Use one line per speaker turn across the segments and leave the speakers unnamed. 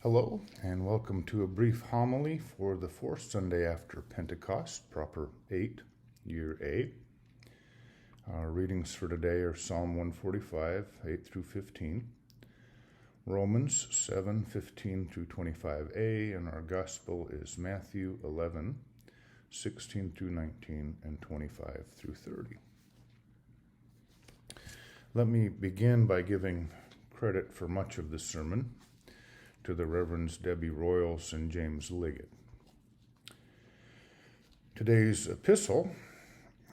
Hello, and welcome to a brief homily for the fourth Sunday after Pentecost, proper 8, year A. Our readings for today are Psalm 145, 8 through 15, Romans 7, 15 through 25a, and our Gospel is Matthew 11, 16 through 19, and 25 through 30. Let me begin by giving credit for much of the sermon to the Reverends Debbie Royals and James Liggett. Today's epistle,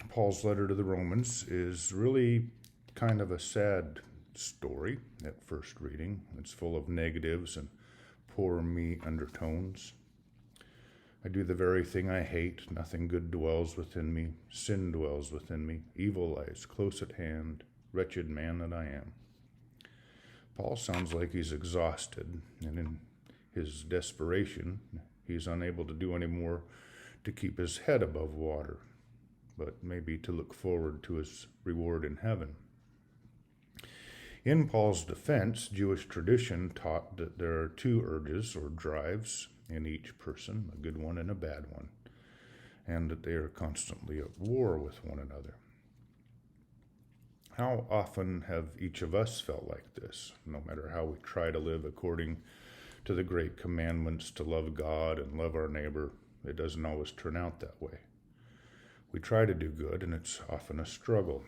Paul's letter to the Romans, is really kind of a sad story at first reading. It's full of negatives and poor me undertones. I do the very thing I hate. Nothing good dwells within me. Sin dwells within me. Evil lies close at hand. Wretched man that I am. Paul sounds like he's exhausted, and in his desperation, he's unable to do any more to keep his head above water, but maybe to look forward to his reward in heaven. In Paul's defense, Jewish tradition taught that there are two urges or drives in each person, a good one and a bad one, and that they are constantly at war with one another. How often have each of us felt like this, no matter how we try to live according to the great commandments to love God and love our neighbor? It doesn't always turn out that way. We try to do good, and it's often a struggle.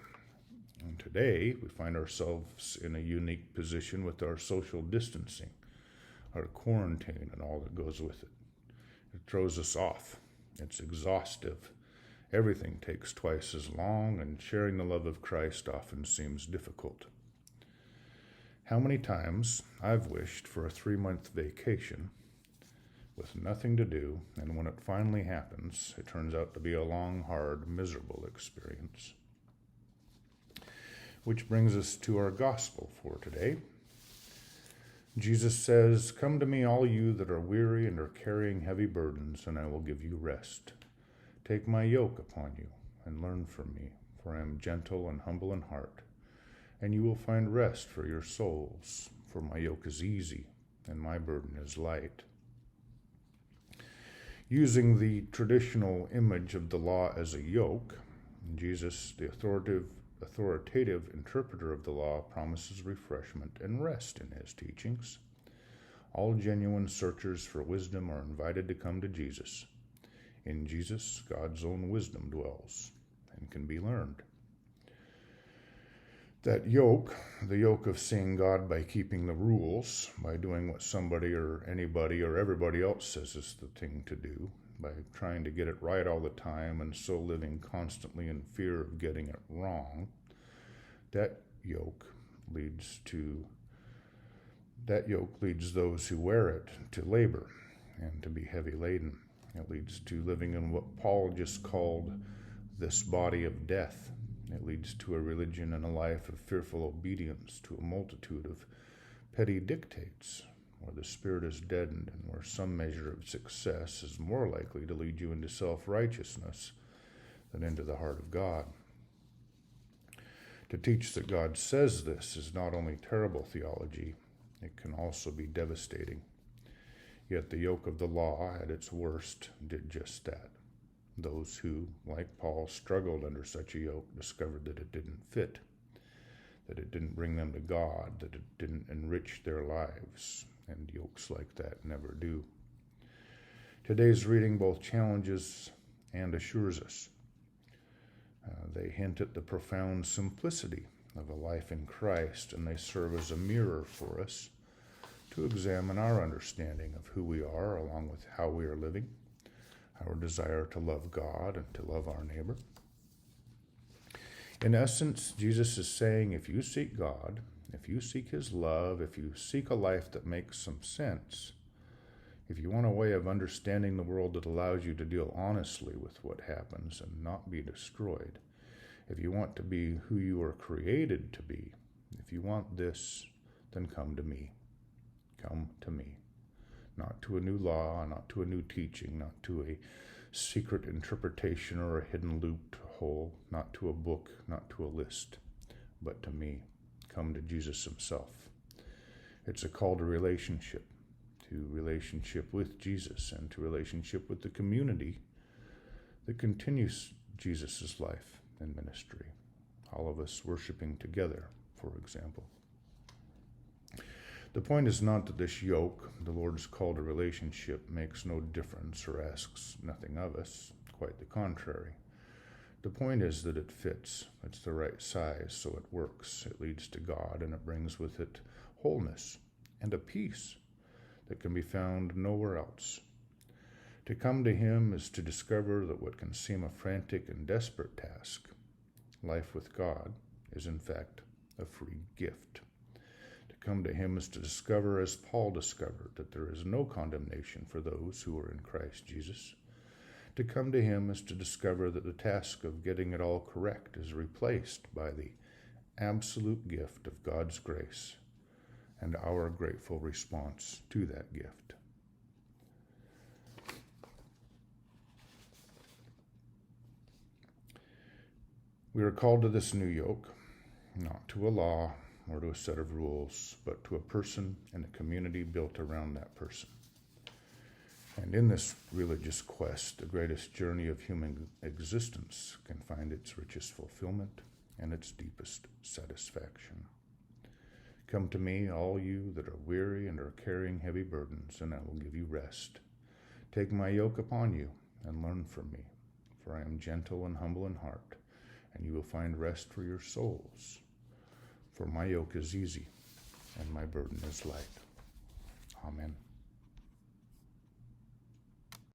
And today, we find ourselves in a unique position with our social distancing, our quarantine, and all that goes with it. It throws us off. It's exhaustive. Everything takes twice as long, and sharing the love of Christ often seems difficult. How many times I've wished for a 3-month vacation with nothing to do, and when it finally happens, it turns out to be a long, hard, miserable experience. Which brings us to our gospel for today. Jesus says, "Come to me, all you that are weary and are carrying heavy burdens, and I will give you rest. Take my yoke upon you and learn from me, for I am gentle and humble in heart, and you will find rest for your souls, for my yoke is easy and my burden is light." Using the traditional image of the law as a yoke, Jesus, the authoritative interpreter of the law, promises refreshment and rest in his teachings. All genuine searchers for wisdom are invited to come to Jesus. In Jesus, God's own wisdom dwells and can be learned. That yoke, the yoke of seeing God by keeping the rules, by doing what somebody or anybody or everybody else says is the thing to do, by trying to get it right all the time and so living constantly in fear of getting it wrong, that yoke leads those who wear it to labor and to be heavy laden. It leads to living in what Paul just called this body of death. It leads to a religion and a life of fearful obedience to a multitude of petty dictates, where the spirit is deadened and where some measure of success is more likely to lead you into self-righteousness than into the heart of God. To teach that God says this is not only terrible theology, it can also be devastating. Yet the yoke of the law, at its worst, did just that. Those who, like Paul, struggled under such a yoke discovered that it didn't fit, that it didn't bring them to God, that it didn't enrich their lives, and yokes like that never do. Today's reading both challenges and assures us. They hint at the profound simplicity of a life in Christ, and they serve as a mirror for us to examine our understanding of who we are, along with how we are living, our desire to love God and to love our neighbor. In essence, Jesus is saying, if you seek God, if you seek his love, if you seek a life that makes some sense, if you want a way of understanding the world that allows you to deal honestly with what happens and not be destroyed, if you want to be who you are created to be, if you want this, then come to me. Come to me. Not to a new law, not to a new teaching, not to a secret interpretation or a hidden loophole, not to a book, not to a list, but to me. Come to Jesus himself. It's a call to relationship, to relationship with Jesus and to relationship with the community that continues Jesus' life and ministry. All of us worshiping together, for example. The point is not that this yoke, the Lord's call to relationship, makes no difference or asks nothing of us. Quite the contrary. The point is that it fits. It's the right size, so it works. It leads to God, and it brings with it wholeness and a peace that can be found nowhere else. To come to Him is to discover that what can seem a frantic and desperate task, life with God, is in fact a free gift. To come to Him is to discover, as Paul discovered, that there is no condemnation for those who are in Christ Jesus. To come to Him is to discover that the task of getting it all correct is replaced by the absolute gift of God's grace and our grateful response to that gift. We are called to this new yoke, not to a law or to a set of rules, but to a person and a community built around that person. And in this religious quest, the greatest journey of human existence can find its richest fulfillment and its deepest satisfaction. Come to me, all you that are weary and are carrying heavy burdens, and I will give you rest. Take my yoke upon you and learn from me, for I am gentle and humble in heart, and you will find rest for your souls. For my yoke is easy and my burden is light. Amen.